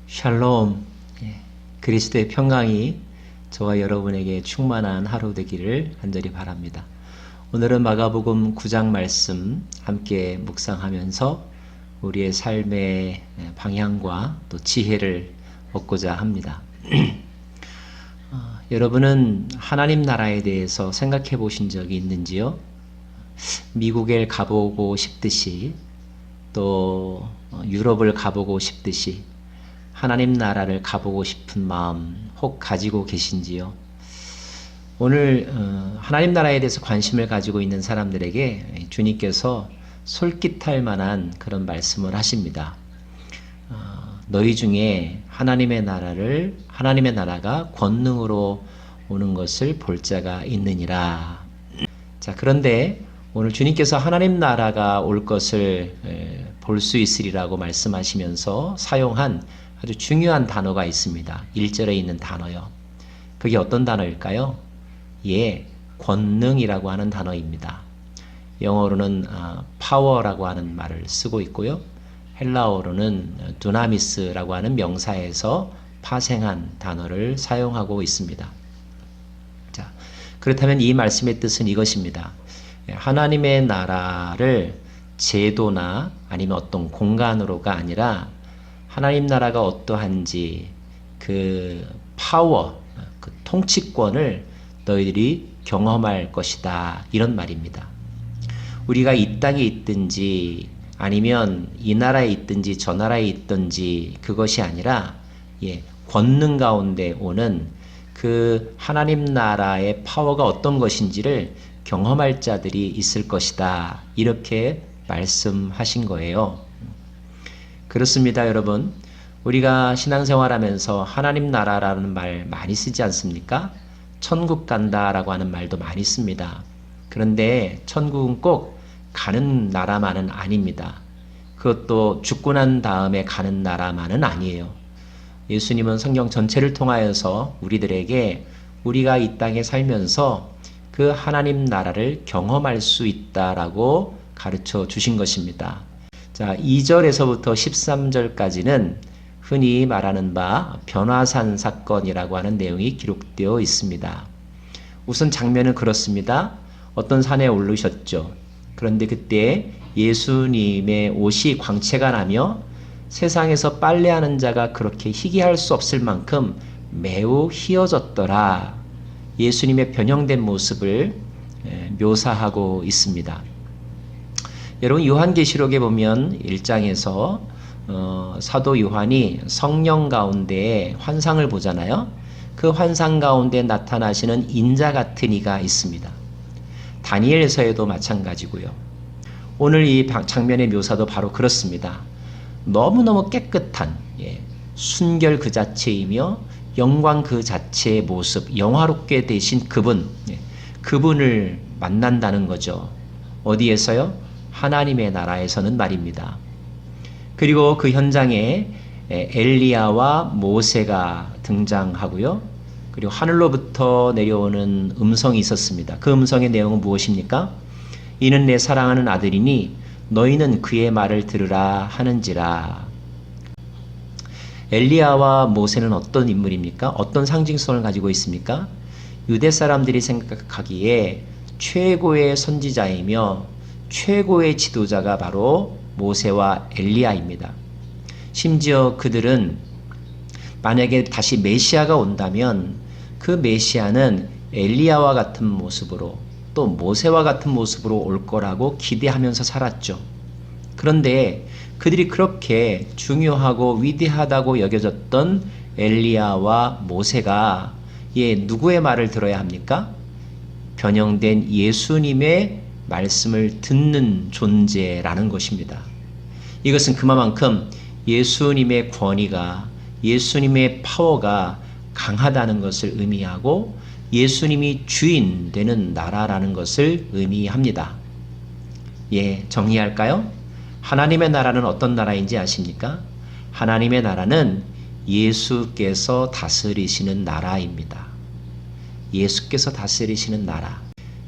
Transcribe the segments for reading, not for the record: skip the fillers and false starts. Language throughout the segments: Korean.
샬롬, 그리스도의 평강이 저와 여러분에게 충만한 하루 되기를 간절히 바랍니다. 오늘은 마가복음 9장 말씀 함께 묵상하면서 우리의 삶의 방향과 또 지혜를 얻고자 합니다. 여러분은 하나님 나라에 대해서 생각해 보신 적이 있는지요? 미국에 가보고 싶듯이 또 유럽을 가보고 싶듯이 하나님 나라를 가보고 싶은 마음 혹 가지고 계신지요? 오늘 하나님 나라에 대해서 관심을 가지고 있는 사람들에게 주님께서 솔깃할 만한 그런 말씀을 하십니다. 너희 중에 하나님의 나라가 권능으로 오는 것을 볼 자가 있느니라. 자, 그런데 오늘 주님께서 하나님 나라가 올 것을 볼 수 있으리라고 말씀하시면서 사용한 아주 중요한 단어가 있습니다. 1절에 있는 단어요. 그게 어떤 단어일까요? 권능이라고 하는 단어입니다. 영어로는 power라고 하는 말을 쓰고 있고요. 헬라어로는 두나미스라고 하는 명사에서 파생한 단어를 사용하고 있습니다. 자, 그렇다면 이 말씀의 뜻은 이것입니다. 하나님의 나라를 제도나 아니면 어떤 공간으로가 아니라 하나님 나라가 어떠한지 그 파워, 그 통치권을 너희들이 경험할 것이다. 이런 말입니다. 우리가 이 땅에 있든지 아니면 이 나라에 있든지 저 나라에 있든지 그것이 아니라 권능 가운데 오는 그 하나님 나라의 파워가 어떤 것인지를 경험할 자들이 있을 것이다. 이렇게 말씀하신 거예요. 그렇습니다, 여러분. 우리가 신앙생활하면서 하나님 나라라는 말 많이 쓰지 않습니까? 천국 간다라고 하는 말도 많이 씁니다. 그런데 천국은 꼭 가는 나라만은 아닙니다. 그것도 죽고 난 다음에 가는 나라만은 아니에요. 예수님은 성경 전체를 통하여서 우리들에게 우리가 이 땅에 살면서 그 하나님 나라를 경험할 수 있다라고 가르쳐 주신 것입니다. 자, 2절에서부터 13절까지는 흔히 말하는 바 변화산 사건이라고 하는 내용이 기록되어 있습니다. 우선 장면은 그렇습니다. 어떤 산에 오르셨죠. 그런데 그때 예수님의 옷이 광채가 나며 세상에서 빨래하는 자가 그렇게 희귀할 수 없을 만큼 매우 희어졌더라. 예수님의 변형된 모습을 묘사하고 있습니다. 여러분, 요한계시록에 보면 1장에서 사도 요한이 성령 가운데 환상을 보잖아요. 그 환상 가운데 나타나시는 인자 같은 이가 있습니다. 다니엘서에도 마찬가지고요. 오늘 이 장면의 묘사도 바로 그렇습니다. 너무너무 깨끗한 순결 그 자체이며 영광 그 자체의 모습, 영화롭게 되신 그분을 만난다는 거죠. 어디에서요? 하나님의 나라에서는 말입니다. 그리고 그 현장에 엘리야와 모세가 등장하고요. 그리고 하늘로부터 내려오는 음성이 있었습니다. 그 음성의 내용은 무엇입니까? 이는 내 사랑하는 아들이니 너희는 그의 말을 들으라 하는지라. 엘리야와 모세는 어떤 인물입니까? 어떤 상징성을 가지고 있습니까? 유대 사람들이 생각하기에 최고의 선지자이며 최고의 지도자가 바로 모세와 엘리야입니다. 심지어 그들은 만약에 다시 메시아가 온다면 그 메시아는 엘리야와 같은 모습으로 또 모세와 같은 모습으로 올 거라고 기대하면서 살았죠. 그런데 그들이 그렇게 중요하고 위대하다고 여겨졌던 엘리야와 모세가 누구의 말을 들어야 합니까? 변형된 예수님의 말씀을 듣는 존재라는 것입니다. 이것은 그만큼 예수님의 권위가, 예수님의 파워가 강하다는 것을 의미하고 예수님이 주인 되는 나라라는 것을 의미합니다. 정리할까요? 하나님의 나라는 어떤 나라인지 아십니까? 하나님의 나라는 예수께서 다스리시는 나라입니다. 예수께서 다스리시는 나라.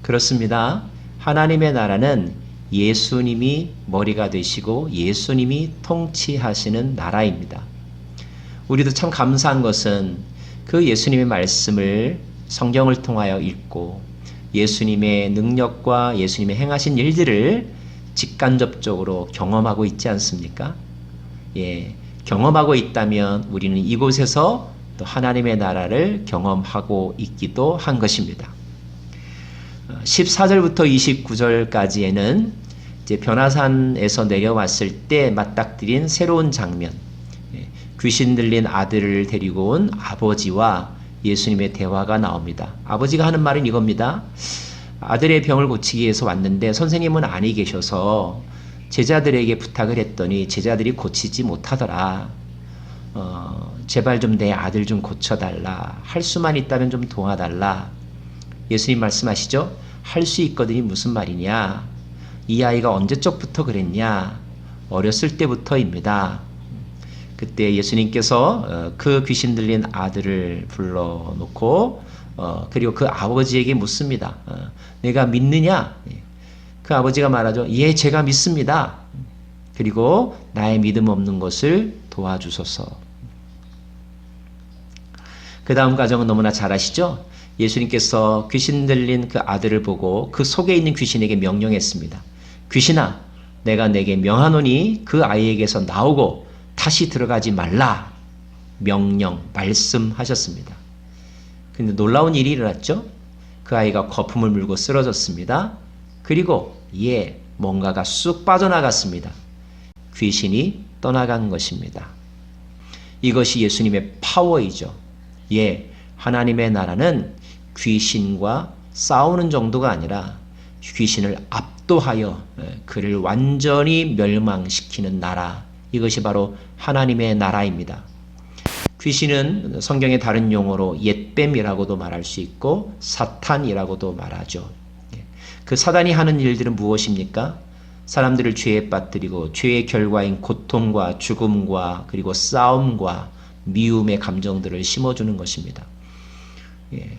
그렇습니다. 하나님의 나라는 예수님이 머리가 되시고 예수님이 통치하시는 나라입니다. 우리도 참 감사한 것은 그 예수님의 말씀을 성경을 통하여 읽고 예수님의 능력과 예수님의 행하신 일들을 직간접적으로 경험하고 있지 않습니까? 예, 경험하고 있다면 우리는 이곳에서 또 하나님의 나라를 경험하고 있기도 한 것입니다. 14절부터 29절까지에는 이제 변화산에서 내려왔을 때 맞닥뜨린 새로운 장면, 귀신 들린 아들을 데리고 온 아버지와 예수님의 대화가 나옵니다. 아버지가 하는 말은 이겁니다. 아들의 병을 고치기 위해서 왔는데 선생님은 안에 계셔서 제자들에게 부탁을 했더니 제자들이 고치지 못하더라. 제발 좀 내 아들 좀 고쳐달라. 할 수만 있다면 좀 도와달라. 예수님 말씀하시죠. 할 수 있거든이 무슨 말이냐. 이 아이가 언제적부터 그랬냐. 어렸을 때부터입니다. 그때 예수님께서 그 귀신 들린 아들을 불러놓고 그리고 그 아버지에게 묻습니다. 내가 믿느냐? 그 아버지가 말하죠. 예, 제가 믿습니다. 그리고 나의 믿음 없는 것을 도와주소서. 그 다음 과정은 너무나 잘 아시죠? 예수님께서 귀신 들린 그 아들을 보고 그 속에 있는 귀신에게 명령했습니다. 귀신아, 내가 내게 명하노니 그 아이에게서 나오고 다시 들어가지 말라. 명령, 말씀하셨습니다. 근데 놀라운 일이 일어났죠? 그 아이가 거품을 물고 쓰러졌습니다. 그리고 뭔가가 쑥 빠져나갔습니다. 귀신이 떠나간 것입니다. 이것이 예수님의 파워이죠. 하나님의 나라는 귀신과 싸우는 정도가 아니라 귀신을 압도하여 그를 완전히 멸망시키는 나라. 이것이 바로 하나님의 나라입니다. 귀신은 성경의 다른 용어로 옛뱀이라고도 말할 수 있고 사탄이라고도 말하죠. 그 사단이 하는 일들은 무엇입니까? 사람들을 죄에 빠뜨리고 죄의 결과인 고통과 죽음과 그리고 싸움과 미움의 감정들을 심어주는 것입니다.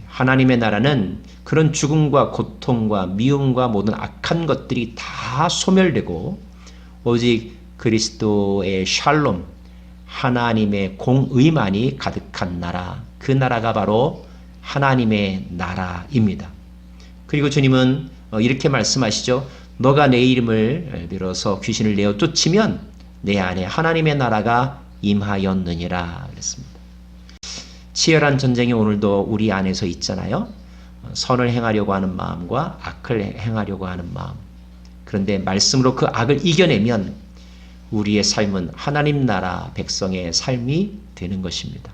하나님의 나라는 그런 죽음과 고통과 미움과 모든 악한 것들이 다 소멸되고 오직 그리스도의 샬롬, 하나님의 공의만이 가득한 나라, 그 나라가 바로 하나님의 나라입니다. 그리고 주님은 이렇게 말씀하시죠. 너가 내 이름을 빌어서 귀신을 내어 쫓으면 내 안에 하나님의 나라가 임하였느니라 그랬습니다. 치열한 전쟁이 오늘도 우리 안에서 있잖아요. 선을 행하려고 하는 마음과 악을 행하려고 하는 마음. 그런데 말씀으로 그 악을 이겨내면 우리의 삶은 하나님 나라 백성의 삶이 되는 것입니다.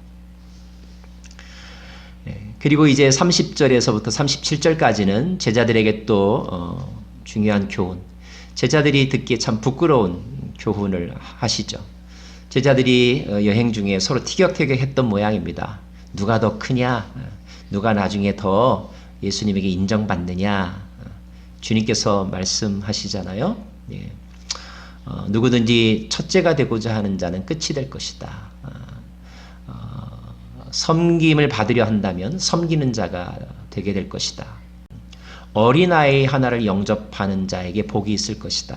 그리고 이제 30절에서부터 37절까지는 제자들에게 또 중요한 교훈, 제자들이 듣기에 참 부끄러운 교훈을 하시죠. 제자들이 여행 중에 서로 티격태격 했던 모양입니다. 누가 더 크냐? 누가 나중에 더 예수님에게 인정받느냐? 주님께서 말씀하시잖아요. 누구든지 첫째가 되고자 하는 자는 끝이 될 것이다. 섬김을 받으려 한다면 섬기는 자가 되게 될 것이다. 어린아이 하나를 영접하는 자에게 복이 있을 것이다.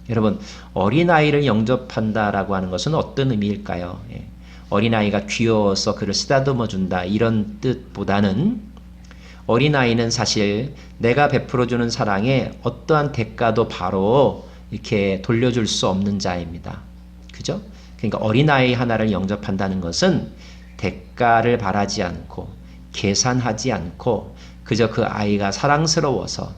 여러분, 어린아이를 영접한다라고 하는 것은 어떤 의미일까요? 어린아이가 귀여워서 그를 쓰다듬어 준다 이런 뜻보다는 어린아이는 사실 내가 베풀어주는 사랑에 어떠한 대가도 바로 이렇게 돌려줄 수 없는 자입니다. 그죠? 그러니까 어린아이 하나를 영접한다는 것은 대가를 바라지 않고 계산하지 않고 그저 그 아이가 사랑스러워서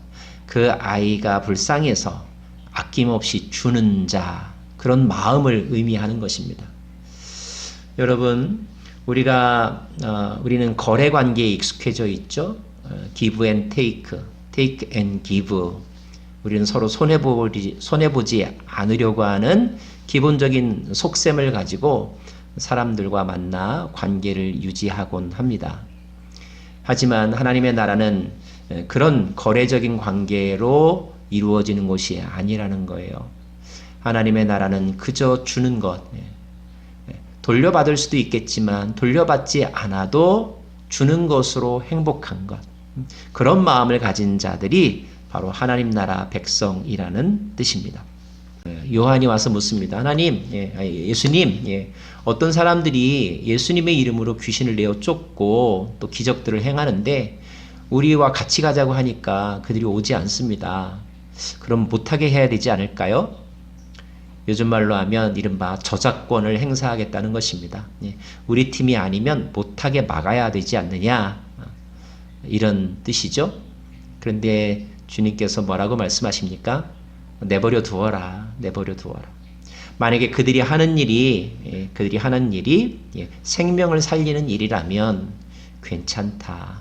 그 아이가 불쌍해서 아낌없이 주는 자, 그런 마음을 의미하는 것입니다. 여러분, 우리는 거래 관계에 익숙해져 있죠. give and take and give. 우리는 서로 손해보지 않으려고 하는 기본적인 속셈을 가지고 사람들과 만나 관계를 유지하곤 합니다. 하지만 하나님의 나라는 그런 거래적인 관계로 이루어지는 것이 아니라는 거예요. 하나님의 나라는 그저 주는 것, 돌려받을 수도 있겠지만 돌려받지 않아도 주는 것으로 행복한 것, 그런 마음을 가진 자들이 바로 하나님 나라 백성이라는 뜻입니다. 요한이 와서 묻습니다. 하나님, 예수님, 어떤 사람들이 예수님의 이름으로 귀신을 내어 쫓고 또 기적들을 행하는데 우리와 같이 가자고 하니까 그들이 오지 않습니다. 그럼 못하게 해야 되지 않을까요? 요즘 말로 하면 이른바 저작권을 행사하겠다는 것입니다. 우리 팀이 아니면 못하게 막아야 되지 않느냐, 이런 뜻이죠. 그런데 주님께서 뭐라고 말씀하십니까? 내버려 두어라. 내버려 두어라. 만약에 그들이 하는 일이 생명을 살리는 일이라면 괜찮다.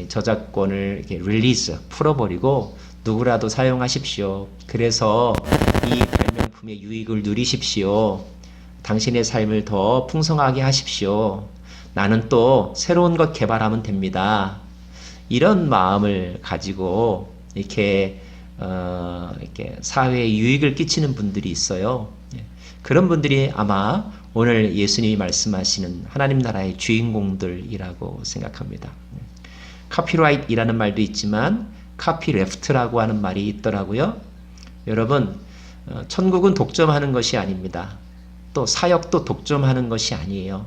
저작권을 이렇게 릴리즈, 풀어버리고 누구라도 사용하십시오. 그래서 이 발명품의 유익을 누리십시오. 당신의 삶을 더 풍성하게 하십시오. 나는 또 새로운 것 개발하면 됩니다. 이런 마음을 가지고 이렇게 사회에 유익을 끼치는 분들이 있어요. 그런 분들이 아마 오늘 예수님이 말씀하시는 하나님 나라의 주인공들이라고 생각합니다. 카피라이트이라는 말도 있지만 카피레프트라고 하는 말이 있더라고요. 여러분, 천국은 독점하는 것이 아닙니다. 또 사역도 독점하는 것이 아니에요.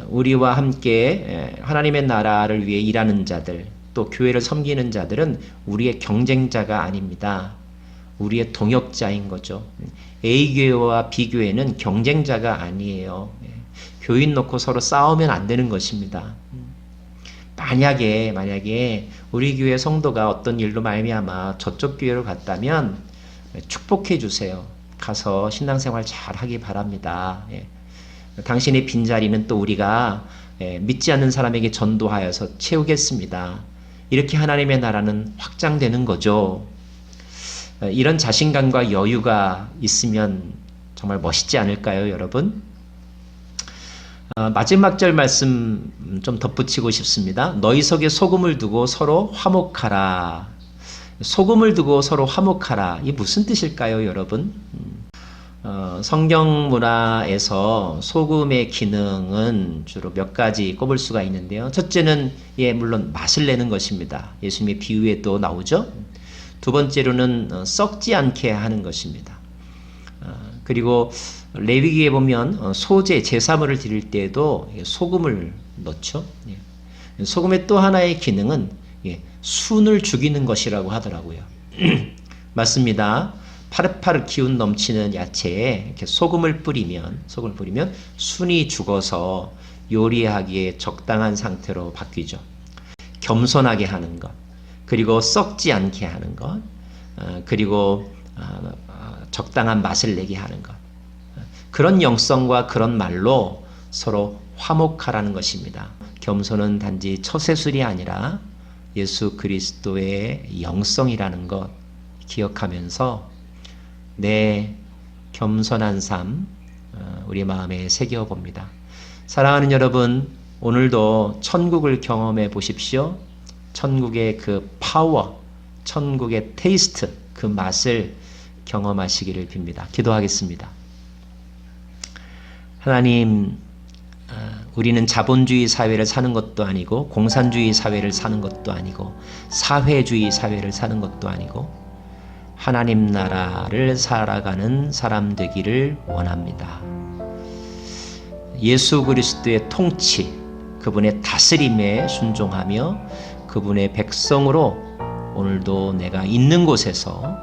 우리와 함께 하나님의 나라를 위해 일하는 자들, 또 교회를 섬기는 자들은 우리의 경쟁자가 아닙니다. 우리의 동역자인 거죠. A교회와 B교회는 경쟁자가 아니에요. 교인 놓고 서로 싸우면 안 되는 것입니다. 만약에 우리 교회 성도가 어떤 일로 말미암아 저쪽 교회로 갔다면 축복해 주세요. 가서 신앙생활 잘 하기 바랍니다. 당신의 빈자리는 또 우리가 믿지 않는 사람에게 전도하여서 채우겠습니다. 이렇게 하나님의 나라는 확장되는 거죠. 이런 자신감과 여유가 있으면 정말 멋있지 않을까요, 여러분? 마지막 절 말씀 좀 덧붙이고 싶습니다. 너희 속에 소금을 두고 서로 화목하라. 소금을 두고 서로 화목하라. 이게 무슨 뜻일까요, 여러분? 성경 문화에서 소금의 기능은 주로 몇 가지 꼽을 수가 있는데요. 첫째는 물론 맛을 내는 것입니다. 예수님의 비유에도 나오죠. 두 번째로는 썩지 않게 하는 것입니다. 그리고 레위기에 보면 소제, 제사물을 드릴 때에도 소금을 넣죠. 소금의 또 하나의 기능은 순을 죽이는 것이라고 하더라고요. 맞습니다. 파릇파릇 기운 넘치는 야채에 이렇게 소금을 뿌리면 순이 죽어서 요리하기에 적당한 상태로 바뀌죠. 겸손하게 하는 것, 그리고 썩지 않게 하는 것, 그리고 적당한 맛을 내게 하는 것. 그런 영성과 그런 말로 서로 화목하라는 것입니다. 겸손은 단지 처세술이 아니라 예수 그리스도의 영성이라는 것 기억하면서 내 겸손한 삶 우리 마음에 새겨봅니다. 사랑하는 여러분, 오늘도 천국을 경험해 보십시오. 천국의 그 파워, 천국의 테이스트, 그 맛을 경험하시기를 빕니다. 기도하겠습니다. 하나님, 우리는 자본주의 사회를 사는 것도 아니고 공산주의 사회를 사는 것도 아니고 사회주의 사회를 사는 것도 아니고 하나님 나라를 살아가는 사람 되기를 원합니다. 예수 그리스도의 통치, 그분의 다스림에 순종하며 그분의 백성으로 오늘도 내가 있는 곳에서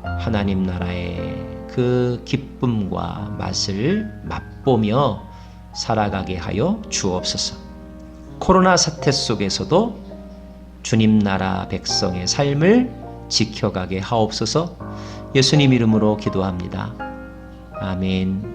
하나님 나라의 그 기쁨과 맛을 맛보며 살아가게 하여 주옵소서. 코로나 사태 속에서도 주님 나라 백성의 삶을 지켜가게 하옵소서. 예수님 이름으로 기도합니다. 아멘.